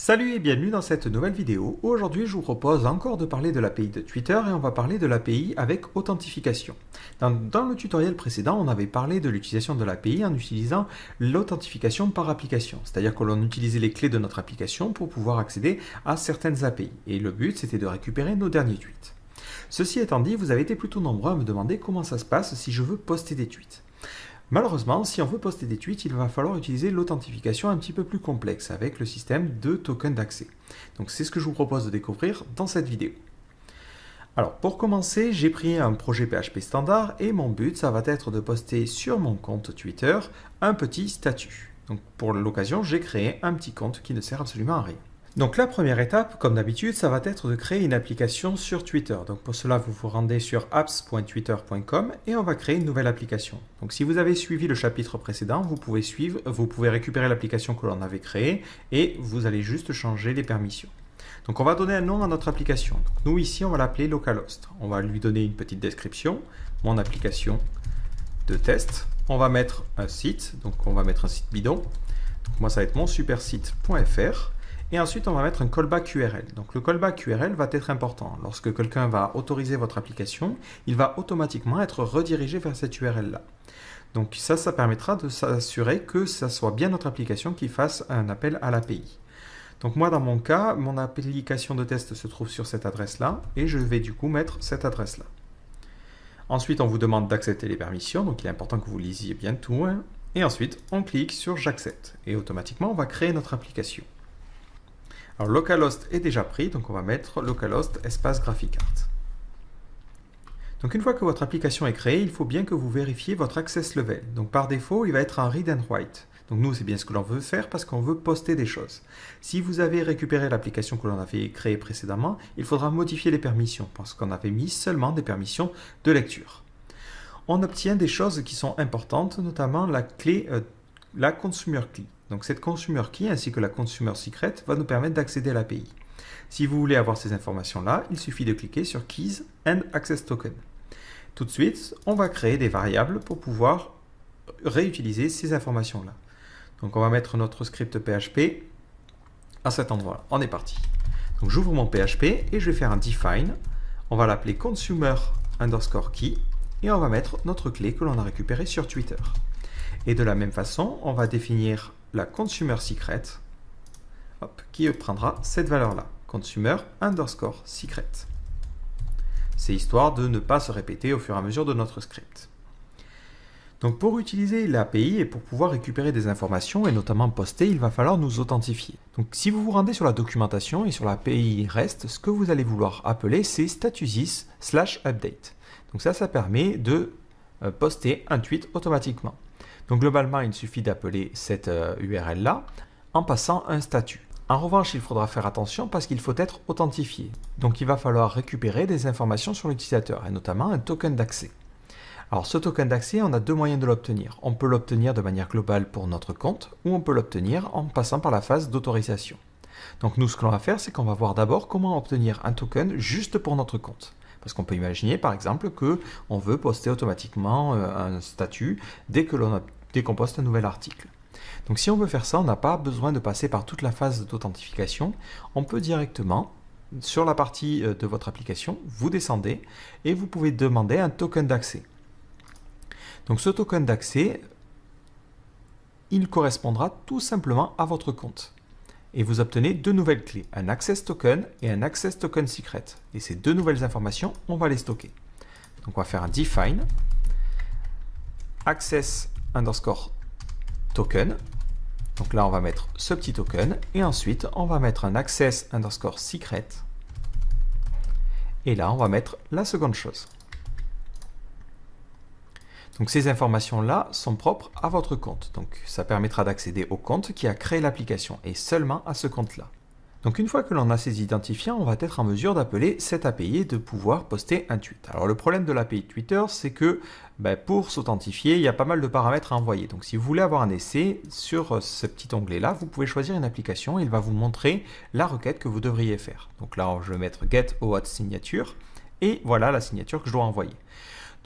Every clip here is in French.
Salut et bienvenue dans cette nouvelle vidéo. Aujourd'hui, je vous propose encore de parler de l'API de Twitter et on va parler de l'API avec authentification. Dans le tutoriel précédent, on avait parlé de l'utilisation de l'API en utilisant l'authentification par application. C'est-à-dire que l'on utilisait les clés de notre application pour pouvoir accéder à certaines API. Et le but, c'était de récupérer nos derniers tweets. Ceci étant dit, vous avez été plutôt nombreux à me demander comment ça se passe si je veux poster des tweets. Malheureusement, si on veut poster des tweets, il va falloir utiliser l'authentification un petit peu plus complexe avec le système de token d'accès. Donc c'est ce que je vous propose de découvrir dans cette vidéo. Alors pour commencer, j'ai pris un projet PHP standard et mon but, ça va être de poster sur mon compte Twitter un petit statut. Donc pour l'occasion, j'ai créé un petit compte qui ne sert absolument à rien. Donc la première étape, comme d'habitude, ça va être de créer une application sur Twitter. Donc pour cela, vous vous rendez sur apps.twitter.com et on va créer une nouvelle application. Donc si vous avez suivi le chapitre précédent, vous pouvez récupérer l'application que l'on avait créée et vous allez juste changer les permissions. Donc on va donner un nom à notre application. Donc, nous ici, on va l'appeler Localhost. On va lui donner une petite description, mon application de test. On va mettre un site, donc on va mettre un site bidon. Donc moi, ça va être monsupersite.fr. Et ensuite, on va mettre un callback URL. Donc, le callback URL va être important. Lorsque quelqu'un va autoriser votre application, il va automatiquement être redirigé vers cette URL-là. Donc, ça permettra de s'assurer que ce soit bien notre application qui fasse un appel à l'API. Donc, moi, dans mon cas, mon application de test se trouve sur cette adresse-là et je vais du coup mettre cette adresse-là. Ensuite, on vous demande d'accepter les permissions. Donc, il est important que vous lisiez bien tout. Et ensuite, on clique sur j'accepte. Et automatiquement, on va créer notre application. Alors, Localhost est déjà pris, donc on va mettre Localhost espace GraphiCart. Donc, une fois que votre application est créée, il faut bien que vous vérifiez votre access level. Donc, par défaut, il va être en read and write. Donc, nous, c'est bien ce que l'on veut faire parce qu'on veut poster des choses. Si vous avez récupéré l'application que l'on avait créée précédemment, il faudra modifier les permissions parce qu'on avait mis seulement des permissions de lecture. On obtient des choses qui sont importantes, notamment la clé, la consumer key. Donc cette consumer key ainsi que la consumer secret va nous permettre d'accéder à l'API. Si vous voulez avoir ces informations-là, il suffit de cliquer sur Keys and Access Token. Tout de suite, on va créer des variables pour pouvoir réutiliser ces informations-là. Donc on va mettre notre script PHP à cet endroit-là. On est parti. Donc j'ouvre mon PHP et je vais faire un define. On va l'appeler consumer_key et on va mettre notre clé que l'on a récupérée sur Twitter. Et de la même façon, on va définir la consumer secret qui prendra cette valeur-là, consumer_secret. C'est histoire de ne pas se répéter au fur et à mesure de notre script. Donc pour utiliser l'API et pour pouvoir récupérer des informations et notamment poster, il va falloir nous authentifier. Donc si vous vous rendez sur la documentation et sur l'API REST, ce que vous allez vouloir appeler, c'est statusis/update. Donc ça permet de poster un tweet automatiquement. Donc globalement, il suffit d'appeler cette URL-là en passant un statut. En revanche, il faudra faire attention parce qu'il faut être authentifié. Donc il va falloir récupérer des informations sur l'utilisateur et notamment un token d'accès. Alors ce token d'accès, on a deux moyens de l'obtenir. On peut l'obtenir de manière globale pour notre compte ou on peut l'obtenir en passant par la phase d'autorisation. Donc nous, ce que l'on va faire, c'est qu'on va voir d'abord comment obtenir un token juste pour notre compte. Parce qu'on peut imaginer par exemple qu'on veut poster automatiquement un statut dès qu'on poste un nouvel article. Donc si on veut faire ça, on n'a pas besoin de passer par toute la phase d'authentification. On peut directement, sur la partie de votre application, vous descendez et vous pouvez demander un token d'accès. Donc ce token d'accès, il correspondra tout simplement à votre compte. Et vous obtenez deux nouvelles clés, un Access Token et un Access Token Secret. Et ces deux nouvelles informations, on va les stocker. Donc on va faire un define, access_token. Donc là, on va mettre ce petit token. Et ensuite, on va mettre un access_secret. Et là, on va mettre la seconde chose. Donc ces informations-là sont propres à votre compte. Donc ça permettra d'accéder au compte qui a créé l'application et seulement à ce compte-là. Donc une fois que l'on a ces identifiants, on va être en mesure d'appeler cette API et de pouvoir poster un tweet. Alors le problème de l'API Twitter, c'est que pour s'authentifier, il y a pas mal de paramètres à envoyer. Donc si vous voulez avoir un essai sur ce petit onglet-là, vous pouvez choisir une application et il va vous montrer la requête que vous devriez faire. Donc là, je vais mettre get OAuth signature et voilà la signature que je dois envoyer.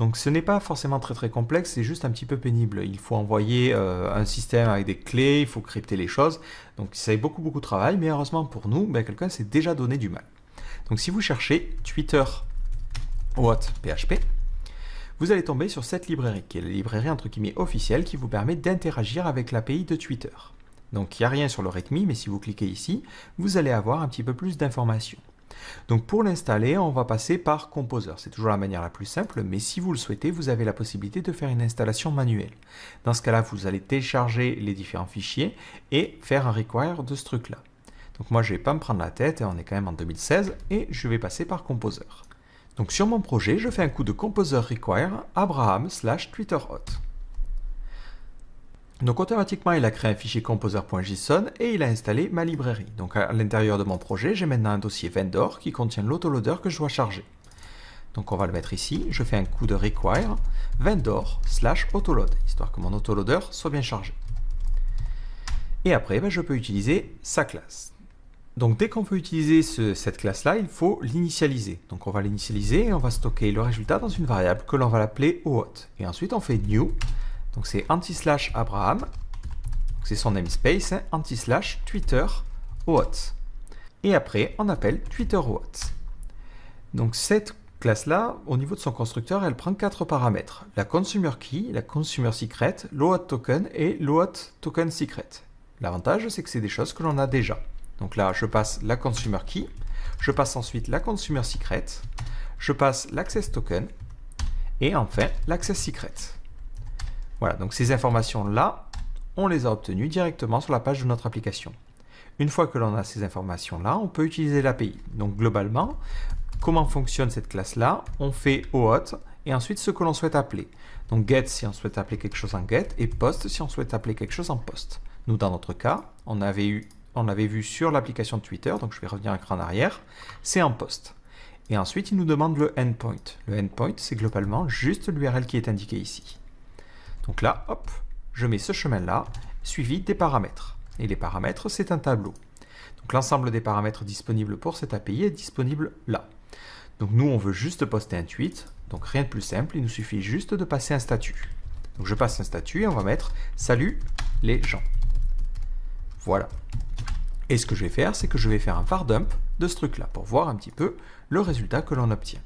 Donc ce n'est pas forcément très complexe, c'est juste un petit peu pénible. Il faut envoyer un système avec des clés, il faut crypter les choses. Donc c'est beaucoup de travail, mais heureusement pour nous, quelqu'un s'est déjà donné du mal. Donc si vous cherchez Twitter OAuth PHP, vous allez tomber sur cette librairie, qui est la librairie entre guillemets officielle, qui vous permet d'interagir avec l'API de Twitter. Donc il n'y a rien sur le README, mais si vous cliquez ici, vous allez avoir un petit peu plus d'informations. Donc pour l'installer, on va passer par Composer. C'est toujours la manière la plus simple, mais si vous le souhaitez, vous avez la possibilité de faire une installation manuelle. Dans ce cas-là, vous allez télécharger les différents fichiers et faire un require de ce truc-là. Donc moi, je ne vais pas me prendre la tête, on est quand même en 2016, et je vais passer par Composer. Donc sur mon projet, je fais un coup de Composer require Abraham/TwitterHot. Donc automatiquement, il a créé un fichier composer.json et il a installé ma librairie. Donc à l'intérieur de mon projet, j'ai maintenant un dossier vendor qui contient l'autoloader que je dois charger. Donc on va le mettre ici, je fais un coup de require vendor/autoload, histoire que mon autoloader soit bien chargé. Et après, je peux utiliser sa classe. Donc dès qu'on veut utiliser cette classe-là, il faut l'initialiser. Donc on va l'initialiser et on va stocker le résultat dans une variable que l'on va l'appeler OAuth. Et ensuite on fait new. Donc c'est /Abraham, c'est son namespace, /Twitter OAuth. Et après, on appelle Twitter OAuth. Donc cette classe-là, au niveau de son constructeur, elle prend 4 paramètres. La consumer key, la consumer secret, l'OAuth token et l'OAuth token secret. L'avantage, c'est que c'est des choses que l'on a déjà. Donc là, je passe la consumer key, je passe ensuite la consumer secret, je passe l'access token et enfin l'access secret. Voilà, donc ces informations-là, on les a obtenues directement sur la page de notre application. Une fois que l'on a ces informations-là, on peut utiliser l'API. Donc globalement, comment fonctionne cette classe-là? On fait OAuth et ensuite ce que l'on souhaite appeler. Donc get si on souhaite appeler quelque chose en get et post si on souhaite appeler quelque chose en post. Nous, dans notre cas, on avait vu sur l'application de Twitter, donc je vais revenir un cran en arrière, c'est en post. Et ensuite, il nous demande le endpoint. Le endpoint, c'est globalement juste l'URL qui est indiqué ici. Donc là, hop, je mets ce chemin-là, suivi des paramètres. Et les paramètres, c'est un tableau. Donc l'ensemble des paramètres disponibles pour cette API est disponible là. Donc nous, on veut juste poster un tweet. Donc rien de plus simple, il nous suffit juste de passer un statut. Donc je passe un statut et on va mettre « Salut les gens ». Voilà. Et ce que je vais faire, c'est que je vais faire un var dump de ce truc-là pour voir un petit peu le résultat que l'on obtient.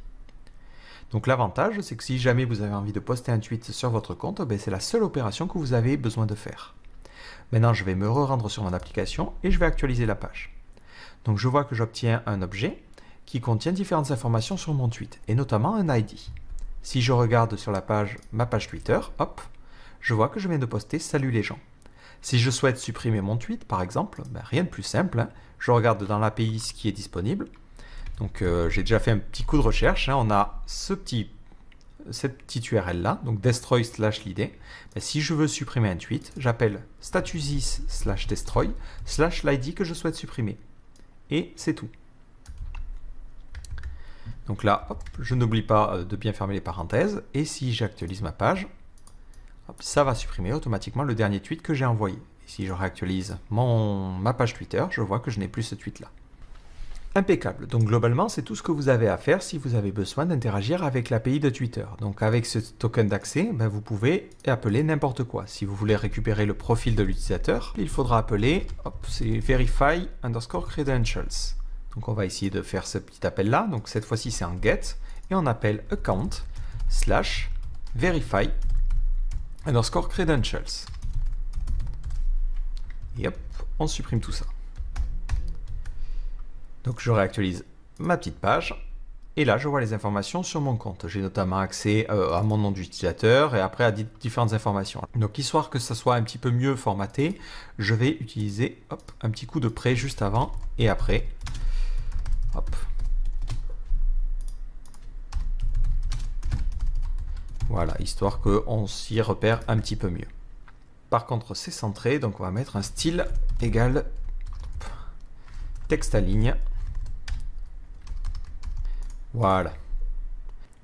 Donc l'avantage, c'est que si jamais vous avez envie de poster un tweet sur votre compte, c'est la seule opération que vous avez besoin de faire. Maintenant, je vais me rendre sur mon application et je vais actualiser la page. Donc je vois que j'obtiens un objet qui contient différentes informations sur mon tweet, et notamment un ID. Si je regarde sur ma page Twitter, hop, je vois que je viens de poster « Salut les gens ». Si je souhaite supprimer mon tweet, par exemple, rien de plus simple, je regarde dans l'API ce qui est disponible. Donc j'ai déjà fait un petit coup de recherche, on a cette petite URL là, donc destroy/l'id. Si je veux supprimer un tweet, j'appelle status/destroy/ l'id que je souhaite supprimer. Et c'est tout. Donc là, hop, je n'oublie pas de bien fermer les parenthèses, et si j'actualise ma page, hop, ça va supprimer automatiquement le dernier tweet que j'ai envoyé. Et si je réactualise ma page Twitter, je vois que je n'ai plus ce tweet là. Impeccable. Donc globalement, c'est tout ce que vous avez à faire si vous avez besoin d'interagir avec l'API de Twitter. Donc avec ce token d'accès, vous pouvez appeler n'importe quoi. Si vous voulez récupérer le profil de l'utilisateur, il faudra appeler, c'est verify_credentials. Donc on va essayer de faire ce petit appel là. Donc cette fois-ci c'est en get et on appelle account/verify_credentials. Et hop, on supprime tout ça. Donc je réactualise ma petite page et là je vois les informations sur mon compte. J'ai notamment accès à mon nom d'utilisateur et après à différentes informations. Donc histoire que ça soit un petit peu mieux formaté, je vais utiliser un petit coup de près juste avant et après. Hop. Voilà, histoire qu'on s'y repère un petit peu mieux. Par contre c'est centré, donc on va mettre un style égal texte à ligne. Voilà.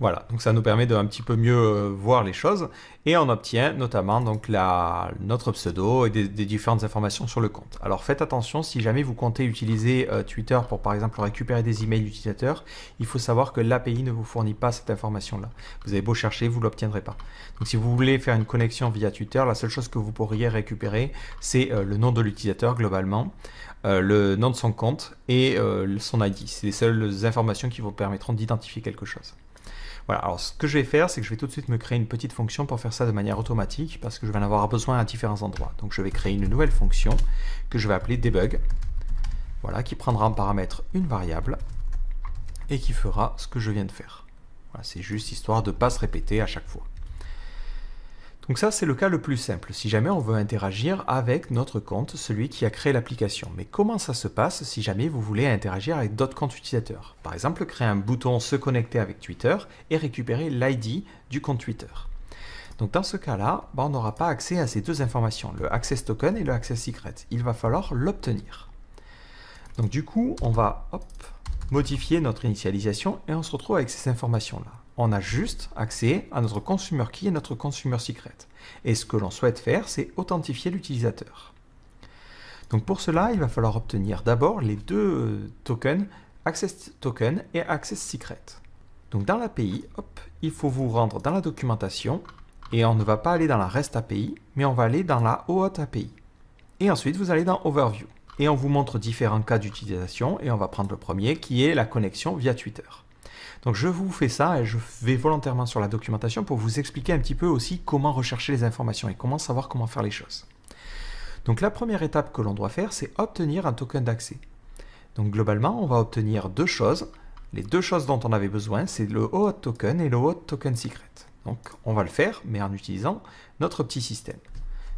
Voilà, donc ça nous permet de un petit peu mieux voir les choses et on obtient notamment donc notre pseudo et des différentes informations sur le compte. Alors faites attention, si jamais vous comptez utiliser Twitter pour par exemple récupérer des emails d'utilisateurs, il faut savoir que l'API ne vous fournit pas cette information-là. Vous avez beau chercher, vous ne l'obtiendrez pas. Donc si vous voulez faire une connexion via Twitter, la seule chose que vous pourriez récupérer, c'est le nom de l'utilisateur globalement, le nom de son compte et son ID. C'est les seules informations qui vous permettront d'identifier quelque chose. Voilà, alors ce que je vais faire, c'est que je vais tout de suite me créer une petite fonction pour faire ça de manière automatique parce que je vais en avoir besoin à différents endroits. Donc je vais créer une nouvelle fonction que je vais appeler debug, voilà, qui prendra en paramètre une variable et qui fera ce que je viens de faire. Voilà, c'est juste histoire de ne pas se répéter à chaque fois. Donc ça, c'est le cas le plus simple, si jamais on veut interagir avec notre compte, celui qui a créé l'application. Mais comment ça se passe si jamais vous voulez interagir avec d'autres comptes utilisateurs? Par exemple, créer un bouton se connecter avec Twitter et récupérer l'ID du compte Twitter. Donc dans ce cas-là, on n'aura pas accès à ces deux informations, le access token et le access secret. Il va falloir l'obtenir. Donc du coup, on va modifier notre initialisation et on se retrouve avec ces informations-là. On a juste accès à notre consumer key et notre consumer secret. Et ce que l'on souhaite faire, c'est authentifier l'utilisateur. Donc pour cela, il va falloir obtenir d'abord les deux tokens, access token et access secret. Donc dans l'API, il faut vous rendre dans la documentation et on ne va pas aller dans la REST API, mais on va aller dans la OAuth API. Et ensuite, vous allez dans Overview. Et on vous montre différents cas d'utilisation et on va prendre le premier qui est la connexion via Twitter. Donc je vous fais ça et je vais volontairement sur la documentation pour vous expliquer un petit peu aussi comment rechercher les informations et comment savoir comment faire les choses. Donc la première étape que l'on doit faire, c'est obtenir un token d'accès. Donc globalement, on va obtenir deux choses. Les deux choses dont on avait besoin, c'est le OAuth token et le OAuth token secret. Donc on va le faire, mais en utilisant notre petit système.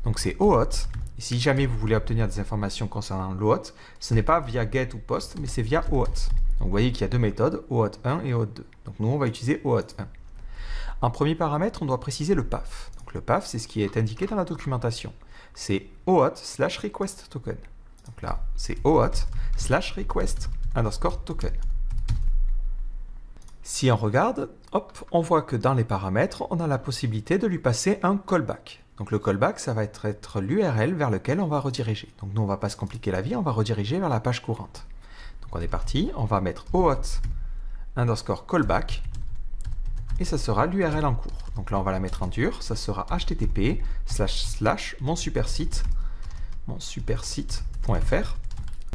Donc c'est OAuth. Et si jamais vous voulez obtenir des informations concernant l'OAuth, ce n'est pas via GET ou POST, mais c'est via OAuth. Donc vous voyez qu'il y a deux méthodes, OAuth 1 et OAuth 2. Donc nous, on va utiliser OAuth 1. En premier paramètre, on doit préciser le path. Donc le path, c'est ce qui est indiqué dans la documentation. C'est OAuth/request token. Donc là, c'est OAuth/request _ token. Si on regarde, on voit que dans les paramètres, on a la possibilité de lui passer un callback. Donc le callback, ça va être l'URL vers lequel on va rediriger. Donc nous, on ne va pas se compliquer la vie, on va rediriger vers la page courante. Donc on est parti, on va mettre OAuth _ callback et ça sera l'URL en cours. Donc là, on va la mettre en dur, ça sera http://monsupersite.fr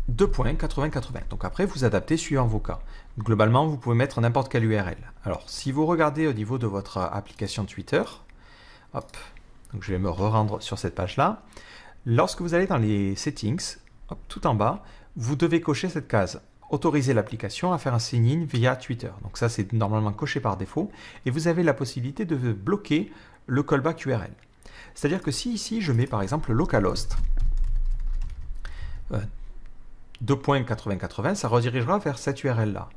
2.8080. Donc après, vous adaptez suivant vos cas. Globalement, vous pouvez mettre n'importe quelle URL. Alors, si vous regardez au niveau de votre application Twitter, donc je vais me re-rendre sur cette page-là. Lorsque vous allez dans les settings, tout en bas, vous devez cocher cette case. Autoriser l'application à faire un sign-in via Twitter. Donc ça, c'est normalement coché par défaut. Et vous avez la possibilité de bloquer le callback URL. C'est-à-dire que si ici, je mets par exemple localhost 2.8080, ça redirigera vers cette URL-là.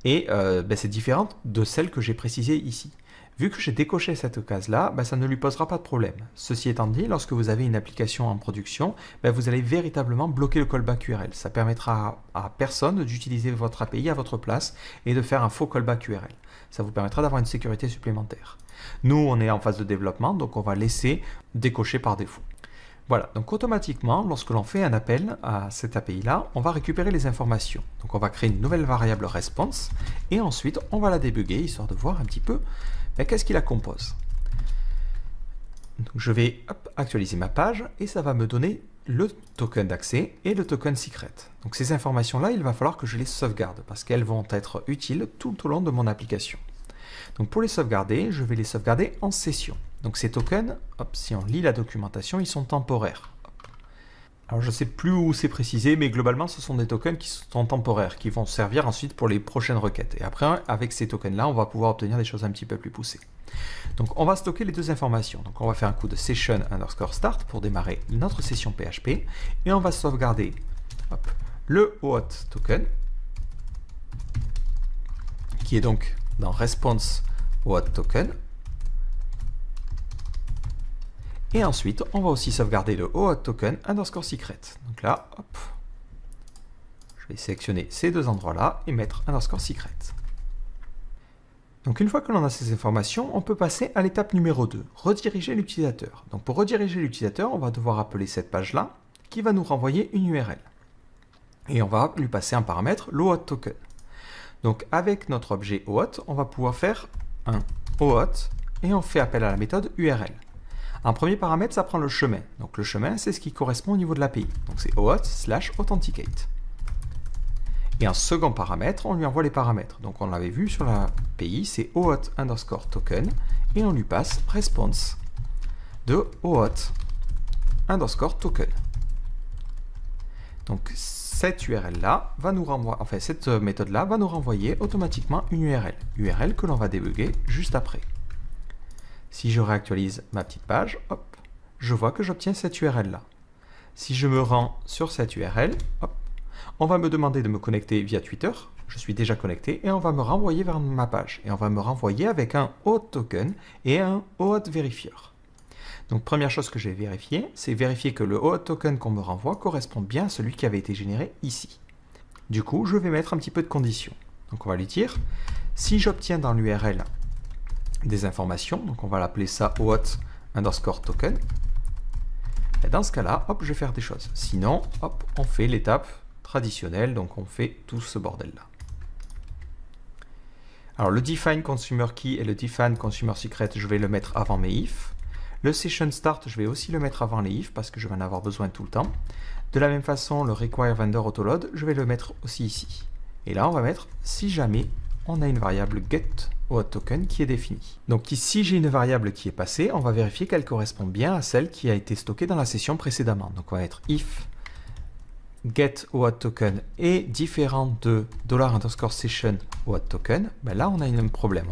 Et c'est différent de celle que j'ai précisée ici. Vu que j'ai décoché cette case-là, ça ne lui posera pas de problème. Ceci étant dit, lorsque vous avez une application en production, vous allez véritablement bloquer le callback URL. Ça permettra à personne d'utiliser votre API à votre place et de faire un faux callback URL. Ça vous permettra d'avoir une sécurité supplémentaire. Nous, on est en phase de développement, donc on va laisser décocher par défaut. Voilà, donc automatiquement, lorsque l'on fait un appel à cette API-là, on va récupérer les informations. Donc on va créer une nouvelle variable response et ensuite on va la débugger, histoire de voir un petit peu qu'est-ce qui la compose. Donc je vais actualiser ma page et ça va me donner le token d'accès et le token secret. Donc ces informations-là, il va falloir que je les sauvegarde parce qu'elles vont être utiles tout au long de mon application. Donc pour les sauvegarder, je vais les sauvegarder en session. Donc ces tokens, si on lit la documentation, ils sont temporaires. Alors je ne sais plus où c'est précisé, mais globalement ce sont des tokens qui sont temporaires, qui vont servir ensuite pour les prochaines requêtes. Et après, avec ces tokens-là, on va pouvoir obtenir des choses un petit peu plus poussées. Donc on va stocker les deux informations. Donc on va faire un coup de session _ start pour démarrer notre session PHP. Et on va sauvegarder le OAuth token, qui est donc dans response OAuth token. Et ensuite, on va aussi sauvegarder le OAuth token _ secret. Donc là, je vais sélectionner ces deux endroits-là et mettre _ secret. Donc une fois que l'on a ces informations, on peut passer à l'étape numéro 2, rediriger l'utilisateur. Donc pour rediriger l'utilisateur, on va devoir appeler cette page-là, qui va nous renvoyer une URL. Et on va lui passer un paramètre, l'OAuth token. Donc avec notre objet OAuth, on va pouvoir faire un OAuth et on fait appel à la méthode URL. Un premier paramètre, ça prend le chemin. Donc le chemin, c'est ce qui correspond au niveau de l'API. Donc c'est OAuth/authenticate. Et un second paramètre, on lui envoie les paramètres. Donc on l'avait vu sur l'API, c'est OAuth_token et on lui passe response de OAuth_token. Donc cette URL-là va nous renvoyer, enfin cette méthode-là va nous renvoyer automatiquement une URL que l'on va débugger juste après. Si je réactualise ma petite page, hop, je vois que j'obtiens cette URL-là. Si je me rends sur cette URL, hop, on va me demander de me connecter via Twitter. Je suis déjà connecté et on va me renvoyer vers ma page. Et on va me renvoyer avec un OAuth token et un OAuth verifier. Donc première chose que je vais vérifier, c'est vérifier que le OAuth token qu'on me renvoie correspond bien à celui qui avait été généré ici. Du coup, je vais mettre un petit peu de conditions. Donc on va lui dire, si j'obtiens dans l'URL des informations, donc on va l'appeler ça OAuth_token, et dans ce cas-là, hop, je vais faire des choses. Sinon, hop, on fait l'étape traditionnelle, donc on fait tout ce bordel-là. Alors le define consumer key et le define consumer secret, je vais le mettre avant mes if. Le session start, je vais aussi le mettre avant les if parce que je vais en avoir besoin tout le temps. De la même façon, le require vendor autoload, je vais le mettre aussi ici. Et là, on va mettre si jamais on a une variable getOAuthToken qui est définie. Donc si j'ai une variable qui est passée, on va vérifier qu'elle correspond bien à celle qui a été stockée dans la session précédemment. Donc on va mettre if getOAuthToken est différent de $_session OAuthToken. Ben là, on a un problème.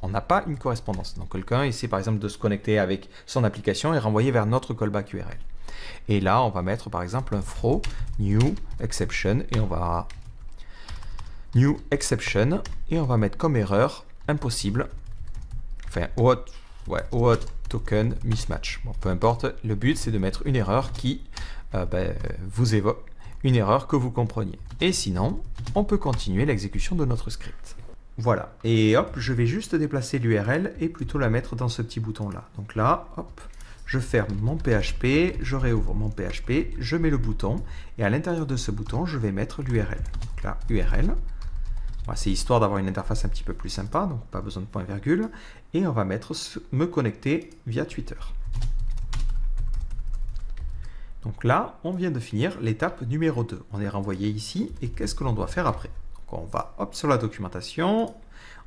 On n'a pas une correspondance. Donc quelqu'un essaie par exemple de se connecter avec son application et renvoyer vers notre callback URL. Et là, on va mettre par exemple un throw new exception et on va new exception et on va mettre comme erreur impossible. Enfin, OAuth token mismatch. Bon, peu importe, le but c'est de mettre une erreur qui vous évoque, une erreur que vous compreniez. Et sinon, on peut continuer l'exécution de notre script. Voilà, et hop, je vais juste déplacer l'URL et plutôt la mettre dans ce petit bouton-là. Donc là, hop, je ferme mon PHP, je réouvre mon PHP, je mets le bouton, et à l'intérieur de ce bouton, je vais mettre l'URL. Donc là, URL. Voilà, c'est histoire d'avoir une interface un petit peu plus sympa, donc pas besoin de point-virgule. Et on va mettre me connecter via Twitter. Donc là, on vient de finir l'étape numéro 2. On est renvoyé ici, et qu'est-ce que l'on doit faire après? On va hop sur la documentation,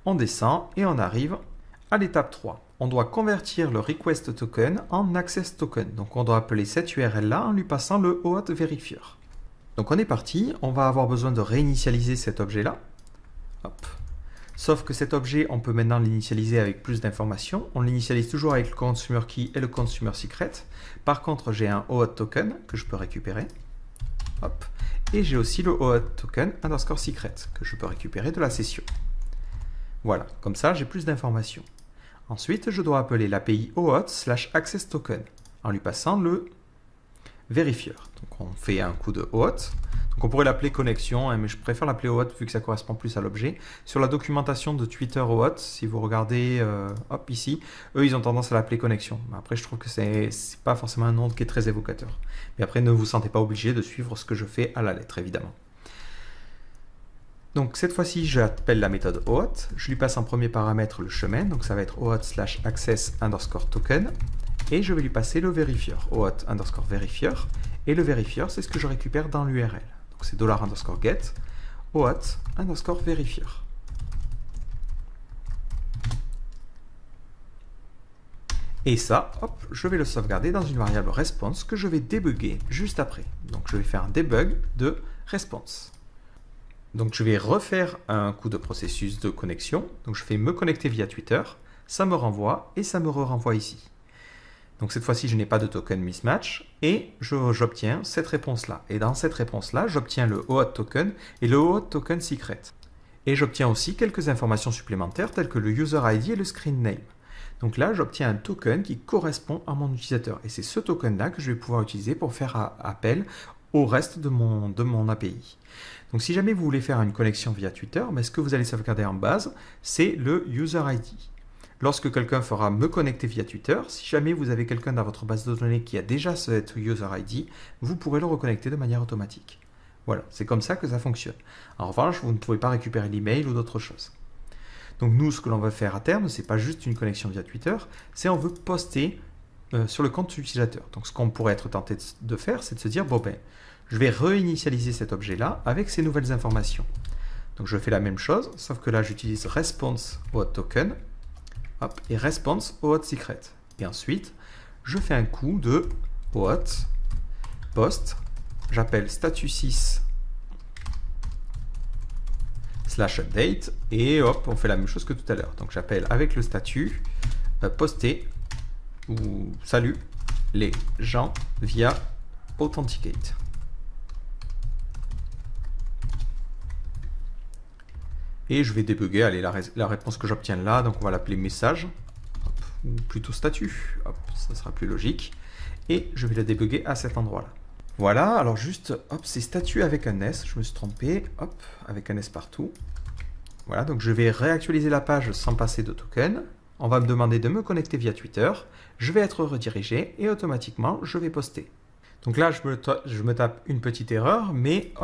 on descend et on arrive à l'étape 3. On doit convertir le request token en access token. Donc on doit appeler cette URL là en lui passant le OAuth verifier. Donc on est parti, on va avoir besoin de réinitialiser cet objet là. Hop. Sauf que cet objet, on peut maintenant l'initialiser avec plus d'informations. On l'initialise toujours avec le consumer key et le consumer secret. Par contre, j'ai un OAuth token que je peux récupérer. Hop. Et j'ai aussi le OAuth token _ secret que je peux récupérer de la session. Voilà, comme ça j'ai plus d'informations. Ensuite, je dois appeler l'API OAuth/access token en lui passant le verifier. Donc on fait un coup de OAuth. Donc on pourrait l'appeler connexion, hein, mais je préfère l'appeler OAuth vu que ça correspond plus à l'objet. Sur la documentation de Twitter OAuth, si vous regardez hop ici, eux ils ont tendance à l'appeler connexion. Mais après je trouve que c'est pas forcément un nom qui est très évocateur. Mais après ne vous sentez pas obligé de suivre ce que je fais à la lettre évidemment. Donc cette fois-ci j'appelle la méthode OAuth, je lui passe en premier paramètre le chemin, donc ça va être OAuth/access_token, et je vais lui passer le verifier, OAuth_verifier, et le verifier c'est ce que je récupère dans l'URL. Donc c'est $_get OAuth_verifier. Et ça, hop, je vais le sauvegarder dans une variable response que je vais débugger juste après. Donc je vais faire un debug de response. Donc je vais refaire un coup de processus de connexion. Donc je fais me connecter via Twitter, ça me renvoie et ça me renvoie ici. Donc cette fois-ci, je n'ai pas de token mismatch et j'obtiens cette réponse-là. Et dans cette réponse-là, j'obtiens le OAuth token et le OAuth token secret. Et j'obtiens aussi quelques informations supplémentaires telles que le user ID et le screen name. Donc là, j'obtiens un token qui correspond à mon utilisateur. Et c'est ce token-là que je vais pouvoir utiliser pour faire appel au reste de mon API. Donc si jamais vous voulez faire une connexion via Twitter, ce que vous allez sauvegarder en base, c'est le user ID. Lorsque quelqu'un fera me connecter via Twitter, si jamais vous avez quelqu'un dans votre base de données qui a déjà cet user ID, vous pourrez le reconnecter de manière automatique. Voilà, c'est comme ça que ça fonctionne. En revanche, vous ne pouvez pas récupérer l'email ou d'autres choses. Donc nous, ce que l'on va faire à terme, c'est pas juste une connexion via Twitter, c'est on veut poster sur le compte utilisateur. Donc ce qu'on pourrait être tenté de faire, c'est de se dire, je vais réinitialiser cet objet-là avec ces nouvelles informations. Donc je fais la même chose, sauf que là j'utilise response OAuth token et response OAuth secret. Et ensuite, je fais un coup de OAuth post, j'appelle status6 /update et hop, on fait la même chose que tout à l'heure. Donc j'appelle avec le statut poster ou salut les gens via authenticate. Et je vais débugger, allez, la réponse que j'obtiens là, donc on va l'appeler message, ou plutôt statut, ça sera plus logique. Et je vais la débugger à cet endroit-là. Voilà, alors juste, c'est statut avec un S, je me suis trompé, avec un S partout. Voilà, donc je vais réactualiser la page sans passer de token. On va me demander de me connecter via Twitter. Je vais être redirigé et automatiquement, je vais poster. Donc là, je me tape une petite erreur, mais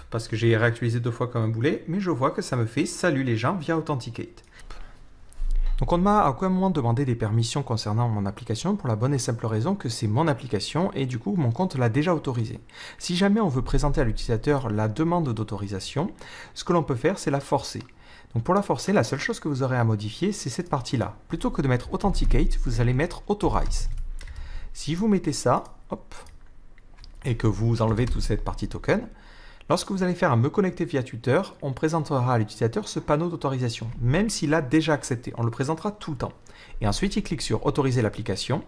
parce que j'ai réactualisé 2 fois comme un boulet, mais je vois que ça me fait « Salut les gens » via Authenticate. Donc on ne m'a à aucun moment demandé des permissions concernant mon application pour la bonne et simple raison que c'est mon application et du coup mon compte l'a déjà autorisé. Si jamais on veut présenter à l'utilisateur la demande d'autorisation, ce que l'on peut faire c'est la forcer. Donc pour la forcer, la seule chose que vous aurez à modifier c'est cette partie-là. Plutôt que de mettre Authenticate, vous allez mettre Authorize. Si vous mettez ça, et que vous enlevez toute cette partie token, lorsque vous allez faire un me connecter via Twitter, on présentera à l'utilisateur ce panneau d'autorisation, même s'il a déjà accepté. On le présentera tout le temps. Et ensuite, il clique sur autoriser l'application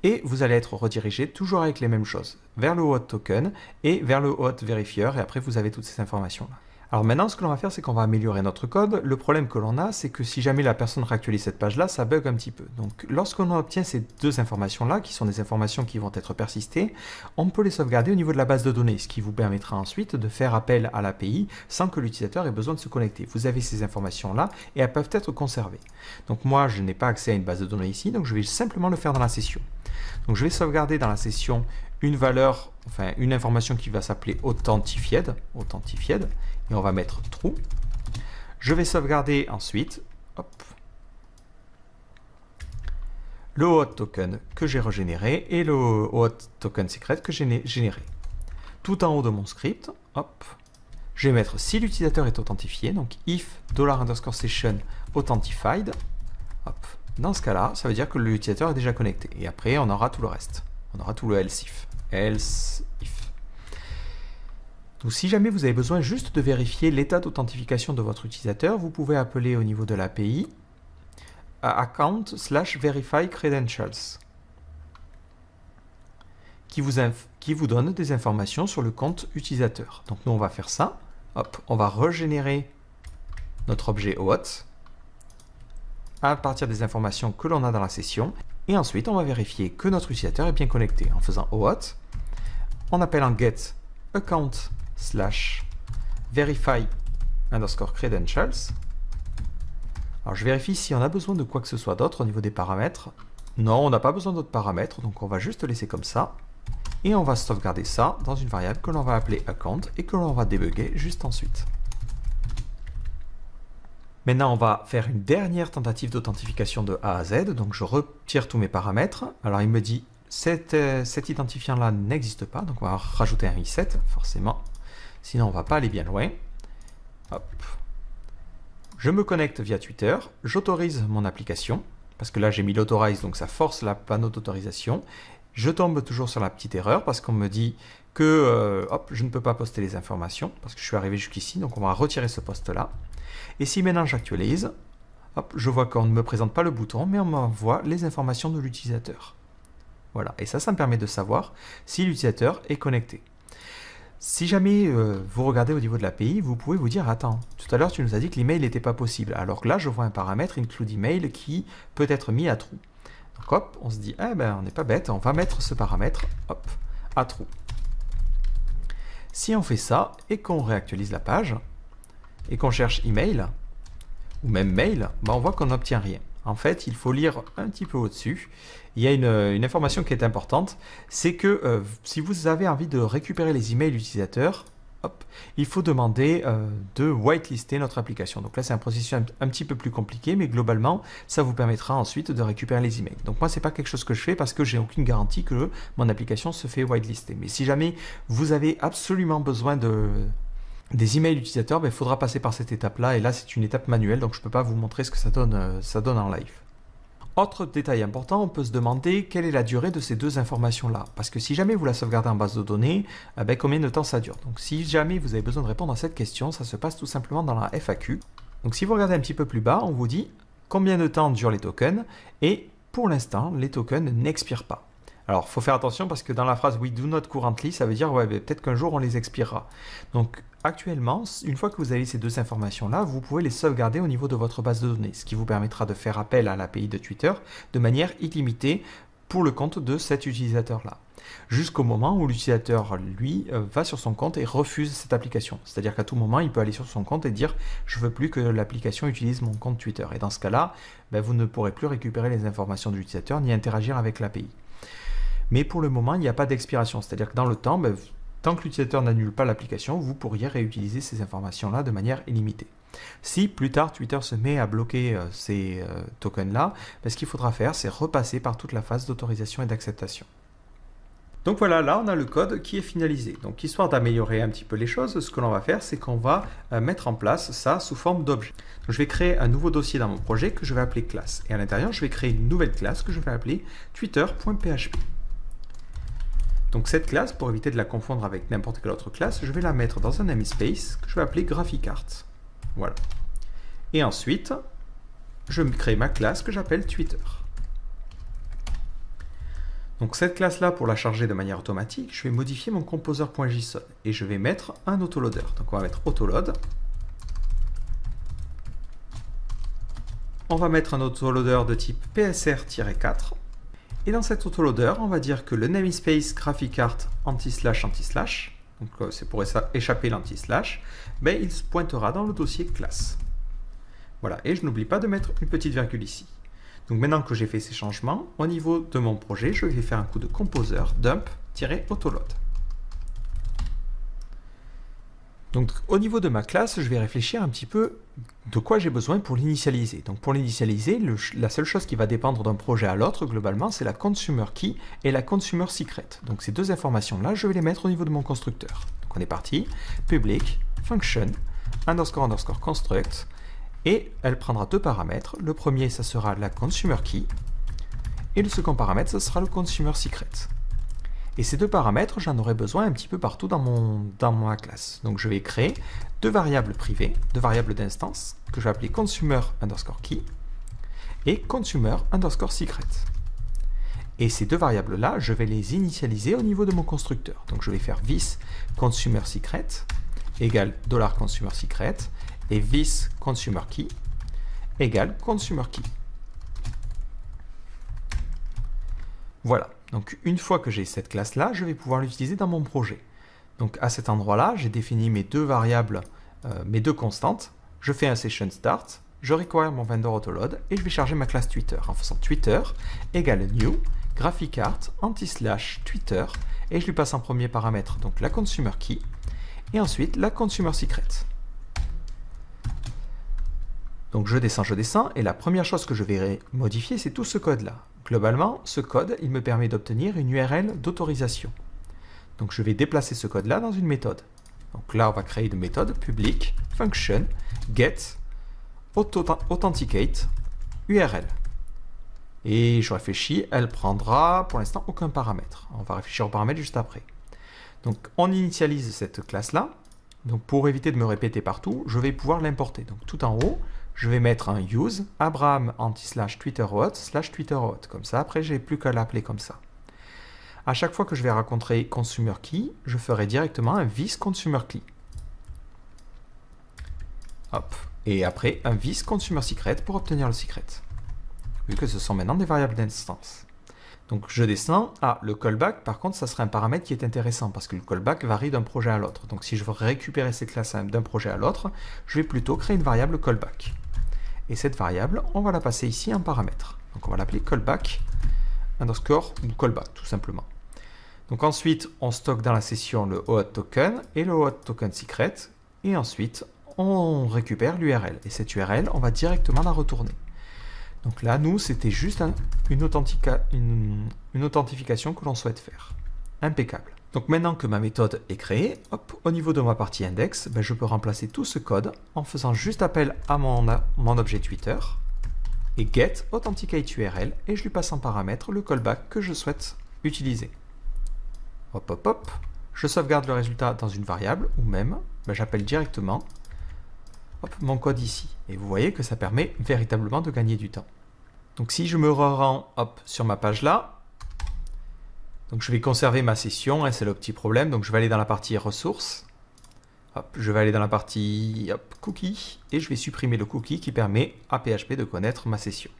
et vous allez être redirigé toujours avec les mêmes choses, vers le OAuth token et vers le OAuth vérifieur et après vous avez toutes ces informations-là. Alors maintenant, ce que l'on va faire, c'est qu'on va améliorer notre code. Le problème que l'on a, c'est que si jamais la personne réactualise cette page-là, ça bug un petit peu. Donc lorsqu'on obtient ces 2 informations-là, qui sont des informations qui vont être persistées, on peut les sauvegarder au niveau de la base de données, ce qui vous permettra ensuite de faire appel à l'API sans que l'utilisateur ait besoin de se connecter. Vous avez ces informations-là et elles peuvent être conservées. Donc moi, je n'ai pas accès à une base de données ici, donc je vais simplement le faire dans la session. Donc je vais sauvegarder dans la session une valeur, une information qui va s'appeler authentified, et on va mettre true. Je vais sauvegarder ensuite le OAuth token que j'ai régénéré et le OAuth token secret que j'ai généré. Tout en haut de mon script, je vais mettre si l'utilisateur est authentifié, donc if $_session authentified. Dans ce cas-là, ça veut dire que l'utilisateur est déjà connecté. Et après, on aura tout le reste. On aura tout le else if. Donc si jamais vous avez besoin juste de vérifier l'état d'authentification de votre utilisateur, vous pouvez appeler au niveau de l'API account/verify credentials qui vous donne des informations sur le compte utilisateur. Donc nous on va faire ça. On va régénérer notre objet OAuth à partir des informations que l'on a dans la session. Et ensuite, on va vérifier que notre utilisateur est bien connecté en faisant OAuth. On appelle un get account/verify_credentials. Alors, je vérifie si on a besoin de quoi que ce soit d'autre au niveau des paramètres. Non, on n'a pas besoin d'autres paramètres, donc on va juste laisser comme ça. Et on va sauvegarder ça dans une variable que l'on va appeler account et que l'on va débugger juste ensuite. Maintenant, on va faire une dernière tentative d'authentification de A à Z. Donc, je retire tous mes paramètres. Alors, il me dit, cet identifiant-là n'existe pas. Donc, on va rajouter un reset, forcément. Sinon, on ne va pas aller bien loin. Je me connecte via Twitter. J'autorise mon application. Parce que là, j'ai mis l'authorize, donc ça force la panneau d'autorisation. Je tombe toujours sur la petite erreur parce qu'on me dit que je ne peux pas poster les informations parce que je suis arrivé jusqu'ici. Donc, on va retirer ce poste-là. Et si maintenant j'actualise, je vois qu'on ne me présente pas le bouton, mais on m'envoie les informations de l'utilisateur. Voilà, et ça me permet de savoir si l'utilisateur est connecté. Si jamais vous regardez au niveau de l'API, vous pouvez vous dire, attends, tout à l'heure tu nous as dit que l'email n'était pas possible, alors que là je vois un paramètre include email qui peut être mis à true. Donc on se dit, on n'est pas bête, on va mettre ce paramètre à true. Si on fait ça et qu'on réactualise la page et qu'on cherche email ou même mail, on voit qu'on n'obtient rien. En fait, il faut lire un petit peu au-dessus. Il y a une information qui est importante, c'est que si vous avez envie de récupérer les emails utilisateurs, il faut demander de whitelister notre application. Donc là, c'est un processus un petit peu plus compliqué, mais globalement, ça vous permettra ensuite de récupérer les emails. Donc moi, c'est pas quelque chose que je fais parce que j'ai aucune garantie que mon application se fait whitelister. Mais si jamais vous avez absolument besoin des emails utilisateurs, il faudra passer par cette étape-là. Et là, c'est une étape manuelle, donc je ne peux pas vous montrer ce que ça donne en live. Autre détail important, on peut se demander quelle est la durée de ces deux informations-là. Parce que si jamais vous la sauvegardez en base de données, combien de temps ça dure? Donc si jamais vous avez besoin de répondre à cette question, ça se passe tout simplement dans la FAQ. Donc si vous regardez un petit peu plus bas, on vous dit combien de temps durent les tokens. Et pour l'instant, les tokens n'expirent pas. Alors, il faut faire attention parce que dans la phrase « we do not currently », ça veut dire peut-être qu'un jour on les expirera. Donc, actuellement, une fois que vous avez ces deux informations-là, vous pouvez les sauvegarder au niveau de votre base de données, ce qui vous permettra de faire appel à l'API de Twitter de manière illimitée pour le compte de cet utilisateur-là. Jusqu'au moment où l'utilisateur, lui, va sur son compte et refuse cette application. C'est-à-dire qu'à tout moment, il peut aller sur son compte et dire « je ne veux plus que l'application utilise mon compte Twitter ». Et dans ce cas-là, vous ne pourrez plus récupérer les informations de l'utilisateur ni interagir avec l'API. Mais pour le moment, il n'y a pas d'expiration. C'est-à-dire que dans le temps, tant que l'utilisateur n'annule pas l'application, vous pourriez réutiliser ces informations-là de manière illimitée. Si plus tard Twitter se met à bloquer ces tokens-là, ce qu'il faudra faire, c'est repasser par toute la phase d'autorisation et d'acceptation. Donc voilà, là on a le code qui est finalisé. Donc histoire d'améliorer un petit peu les choses, ce que l'on va faire, c'est qu'on va mettre en place ça sous forme d'objet. Je vais créer un nouveau dossier dans mon projet que je vais appeler classe. Et à l'intérieur, je vais créer une nouvelle classe que je vais appeler twitter.php. Donc cette classe, pour éviter de la confondre avec n'importe quelle autre classe, je vais la mettre dans un namespace que je vais appeler GraphiCart. Voilà. Et ensuite, je crée ma classe que j'appelle Twitter. Donc cette classe-là, pour la charger de manière automatique, je vais modifier mon composer.json et je vais mettre un autoloader. Donc on va mettre autoload. On va mettre un autoloader de type PSR-4. Et dans cet autoloader, on va dire que le namespace GraphiCart anti/anti/, donc c'est pour échapper l'anti/, il se pointera dans le dossier classe. Voilà, et je n'oublie pas de mettre une petite virgule ici. Donc maintenant que j'ai fait ces changements, au niveau de mon projet, je vais faire un coup de composer dump-autoload. Donc au niveau de ma classe, je vais réfléchir un petit peu de quoi j'ai besoin pour l'initialiser. Donc pour l'initialiser, la seule chose qui va dépendre d'un projet à l'autre, globalement, c'est la consumer key et la consumer secret. Donc ces deux informations-là, je vais les mettre au niveau de mon constructeur. Donc on est parti, public, function, __ construct, et elle prendra deux paramètres. Le premier, ça sera la consumer key, et le second paramètre, ça sera le consumer secret. Et ces deux paramètres, j'en aurai besoin un petit peu partout dans ma classe. Donc je vais créer deux variables privées, deux variables d'instance, que je vais appeler consumer_key et consumer_secret. Et ces deux variables-là, je vais les initialiser au niveau de mon constructeur. Donc je vais faire this consumer_secret égale $consumer_secret et this consumer_key égale consumer_key. Voilà. Donc une fois que j'ai cette classe-là, je vais pouvoir l'utiliser dans mon projet. Donc à cet endroit-là, j'ai défini mes deux variables, mes deux constantes. Je fais un session start, je require mon vendor autoload et je vais charger ma classe Twitter en faisant Twitter égale new GraphiCart anti/Twitter et je lui passe en premier paramètre donc la consumer key et ensuite la consumer secret. Donc je descends et la première chose que je vais modifier, c'est tout ce code-là. Globalement, ce code, il me permet d'obtenir une URL d'autorisation. Donc je vais déplacer ce code-là dans une méthode. Donc là, on va créer une méthode public function get authenticate URL. Et je réfléchis, elle prendra pour l'instant aucun paramètre. On va réfléchir aux paramètres juste après. Donc on initialise cette classe-là. Donc pour éviter de me répéter partout, je vais pouvoir l'importer. Donc tout en haut, je vais mettre un use Abraham anti/twitterroute/twitterroute. Comme ça, après, j'ai plus qu'à l'appeler comme ça. À chaque fois que je vais rencontrer consumer key, je ferai directement un this consumer key. Hop. Et après, un this consumer secret pour obtenir le secret. Vu que ce sont maintenant des variables d'instance. Donc je descends. Ah, le callback, par contre, ça serait un paramètre qui est intéressant parce que le callback varie d'un projet à l'autre. Donc si je veux récupérer ces classes d'un projet à l'autre, je vais plutôt créer une variable callback. Et cette variable, on va la passer ici en paramètre. Donc on va l'appeler callback underscore ou callback tout simplement. Donc ensuite, on stocke dans la session le OAuth token et le OAuth token secret. Et ensuite, on récupère l'URL. Et cette URL, on va directement la retourner. Donc là, nous, c'était juste une authentification que l'on souhaite faire. Impeccable. Donc maintenant que ma méthode est créée, hop, au niveau de ma partie index, ben, je peux remplacer tout ce code en faisant juste appel à mon objet Twitter et get authenticate URL et je lui passe en paramètre le callback que je souhaite utiliser. Hop, hop, hop. Je sauvegarde le résultat dans une variable ou même, ben, j'appelle directement hop, mon code ici. Et vous voyez que ça permet véritablement de gagner du temps. Donc si je me rends hop, sur ma page là, donc je vais conserver ma session, hein, c'est le petit problème. Donc je vais aller dans la partie ressources, hop, je vais aller dans la partie hop, cookie et je vais supprimer le cookie qui permet à PHP de connaître ma session.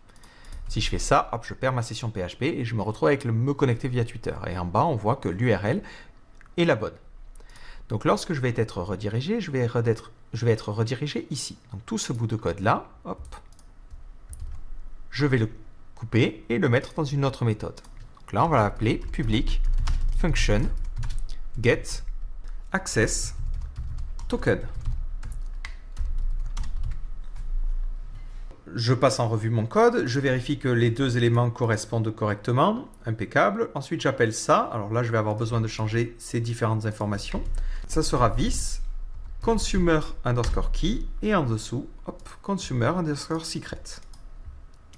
Si je fais ça, hop, je perds ma session PHP et je me retrouve avec le me connecter via Twitter. Et en bas, on voit que l'URL est la bonne. Donc lorsque je vais être redirigé, je vais être redirigé ici. Donc tout ce bout de code là, hop, je vais le couper et le mettre dans une autre méthode. Donc là, on va l'appeler public function get access token. Je passe en revue mon code, je vérifie que les deux éléments correspondent correctement, impeccable. Ensuite, j'appelle ça. Alors là, je vais avoir besoin de changer ces différentes informations. Ça sera this consumer underscore key et en dessous, hop, consumer underscore secret.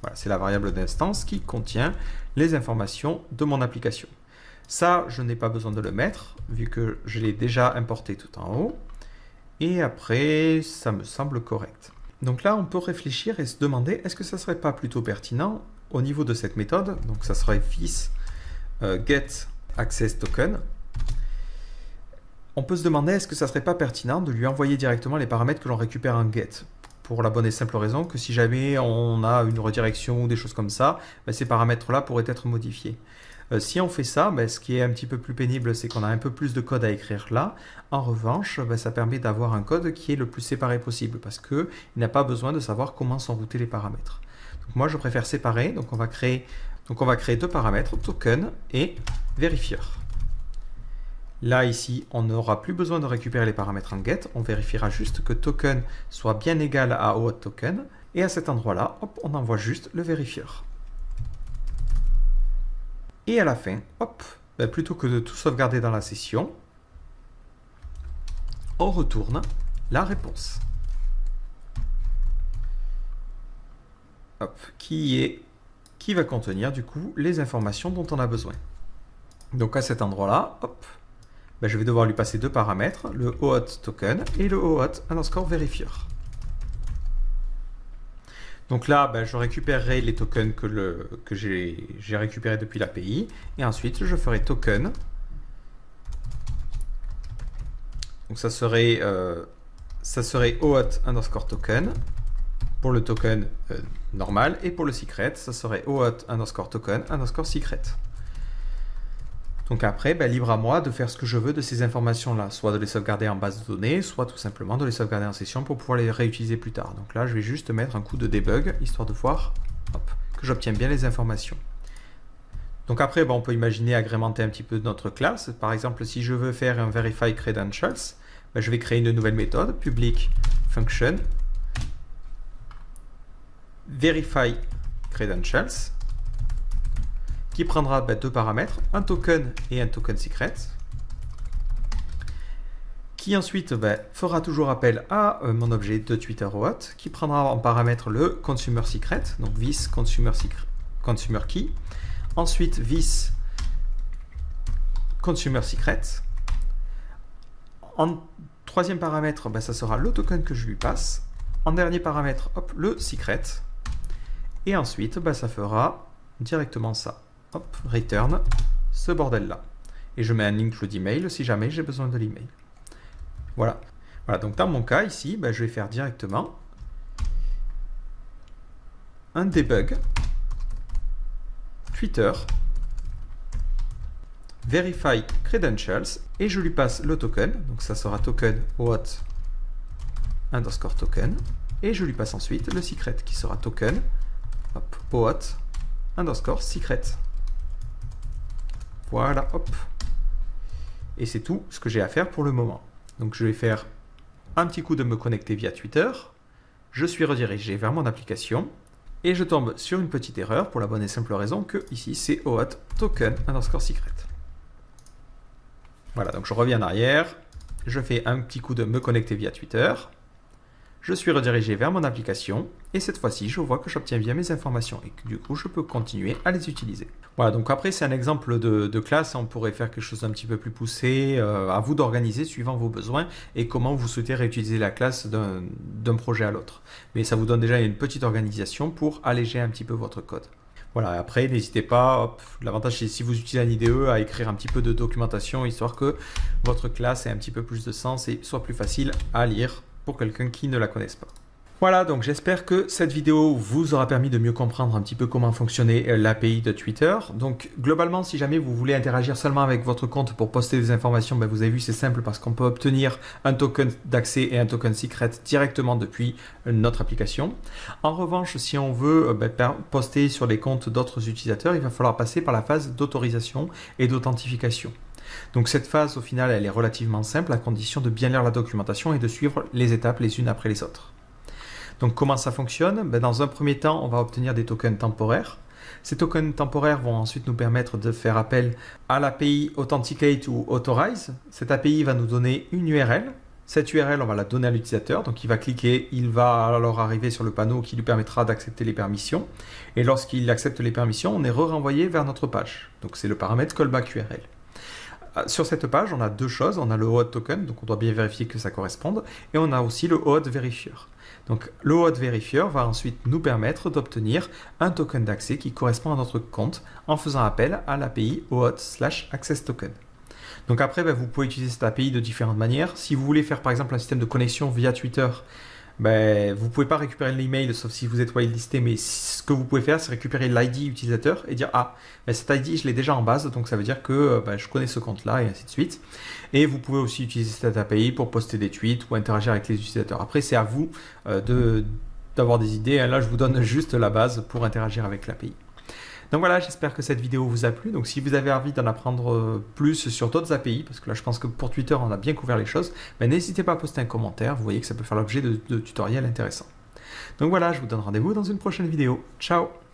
Voilà, c'est la variable d'instance qui contient les informations de mon application. Ça, je n'ai pas besoin de le mettre vu que je l'ai déjà importé tout en haut. Et après, ça me semble correct. Donc là, on peut réfléchir et se demander, est-ce que ça ne serait pas plutôt pertinent au niveau de cette méthode, donc ça serait this get access token. On peut se demander, est-ce que ça ne serait pas pertinent de lui envoyer directement les paramètres que l'on récupère en get, pour la bonne et simple raison que si jamais on a une redirection ou des choses comme ça, ben ces paramètres-là pourraient être modifiés. Si on fait ça, ben ce qui est un petit peu plus pénible, c'est qu'on a un peu plus de code à écrire là. En revanche, ben ça permet d'avoir un code qui est le plus séparé possible parce qu'il n'a pas besoin de savoir comment sont routés les paramètres. Donc moi, je préfère séparer. Donc on va créer deux paramètres, token et verifier. Là, ici, on n'aura plus besoin de récupérer les paramètres en get. On vérifiera juste que token soit bien égal à OAuth token. Et à cet endroit-là, hop, on envoie juste le verifier. Et à la fin, hop, ben plutôt que de tout sauvegarder dans la session, on retourne la réponse. Hop, qui va contenir du coup les informations dont on a besoin. Donc à cet endroit-là, hop, ben je vais devoir lui passer deux paramètres, le OAuth token et le OAuth underscore verifier. Donc là, ben, je récupérerai les tokens que j'ai récupérés depuis l'API. Et ensuite, je ferai token. Donc ça serait OAuth underscore token pour le token normal. Et pour le secret, ça serait OAuth underscore token underscore secret. Donc après, ben, libre à moi de faire ce que je veux de ces informations-là, soit de les sauvegarder en base de données, soit tout simplement de les sauvegarder en session pour pouvoir les réutiliser plus tard. Donc là, je vais juste mettre un coup de debug, histoire de voir hop, que j'obtiens bien les informations. Donc après, ben, on peut imaginer agrémenter un petit peu notre classe. Par exemple, si je veux faire un verify credentials, ben, je vais créer une nouvelle méthode, public function verify credentials, qui prendra deux paramètres, un token et un token secret, qui ensuite fera toujours appel à mon objet de Twitter OAuth, qui prendra en paramètre le consumer secret, donc this consumer key, ensuite this consumer secret. En troisième paramètre, ça sera le token que je lui passe. En dernier paramètre, hop, le secret. Et ensuite, ça fera directement ça. Hop, return ce bordel-là. Et je mets un include email si jamais j'ai besoin de l'email. Voilà. Voilà. Donc dans mon cas ici, je vais faire directement un debug Twitter verify credentials et je lui passe le token, donc ça sera token OAuth underscore token, et je lui passe ensuite le secret qui sera token OAuth underscore secret. Voilà, hop. Et c'est tout ce que j'ai à faire pour le moment. Donc je vais faire un petit coup de me connecter via Twitter. Je suis redirigé vers mon application et je tombe sur une petite erreur pour la bonne et simple raison que ici c'est OAuth token underscore secret. Voilà, donc je reviens en arrière. Je fais un petit coup de me connecter via Twitter. Je suis redirigé vers mon application et cette fois-ci, je vois que j'obtiens bien mes informations et que du coup, je peux continuer à les utiliser. Voilà, donc après, c'est un exemple de classe. On pourrait faire quelque chose d'un petit peu plus poussé. À vous d'organiser suivant vos besoins et comment vous souhaitez réutiliser la classe d'un projet à l'autre. Mais ça vous donne déjà une petite organisation pour alléger un petit peu votre code. Voilà, après, n'hésitez pas, l'avantage c'est si vous utilisez un IDE à écrire un petit peu de documentation histoire que votre classe ait un petit peu plus de sens et soit plus facile à lire pour quelqu'un qui ne la connaisse pas. Voilà, donc j'espère que cette vidéo vous aura permis de mieux comprendre un petit peu comment fonctionnait l'API de Twitter. Donc globalement, si jamais vous voulez interagir seulement avec votre compte pour poster des informations, vous avez vu, c'est simple parce qu'on peut obtenir un token d'accès et un token secret directement depuis notre application. En revanche, si on veut poster sur les comptes d'autres utilisateurs, il va falloir passer par la phase d'autorisation et d'authentification. Donc cette phase, au final, elle est relativement simple à condition de bien lire la documentation et de suivre les étapes les unes après les autres. Donc comment ça fonctionne? Dans un premier temps, on va obtenir des tokens temporaires. Ces tokens temporaires vont ensuite nous permettre de faire appel à l'API Authenticate ou Authorize. Cette API va nous donner une URL. Cette URL, on va la donner à l'utilisateur. Donc il va cliquer, il va alors arriver sur le panneau qui lui permettra d'accepter les permissions. Et lorsqu'il accepte les permissions, on est renvoyé vers notre page. Donc c'est le paramètre callback URL. Sur cette page, on a deux choses. On a le OAuth token, donc on doit bien vérifier que ça corresponde. Et on a aussi le OAuth verifier. Donc le OAuth verifier va ensuite nous permettre d'obtenir un token d'accès qui correspond à notre compte en faisant appel à l'API OAuth/access token. Donc après, vous pouvez utiliser cette API de différentes manières. Si vous voulez faire par exemple un système de connexion via Twitter, vous ne pouvez pas récupérer l'email sauf si vous êtes whitelisté, mais ce que vous pouvez faire, c'est récupérer l'ID utilisateur et dire cet ID, je l'ai déjà en base, donc ça veut dire que je connais ce compte-là et ainsi de suite. Et vous pouvez aussi utiliser cette API pour poster des tweets ou interagir avec les utilisateurs. Après, c'est à vous d'avoir des idées. Là, je vous donne juste la base pour interagir avec l'API. Donc voilà, j'espère que cette vidéo vous a plu. Donc si vous avez envie d'en apprendre plus sur d'autres API, parce que là je pense que pour Twitter on a bien couvert les choses, n'hésitez pas à poster un commentaire, vous voyez que ça peut faire l'objet de tutoriels intéressants. Donc voilà, je vous donne rendez-vous dans une prochaine vidéo. Ciao!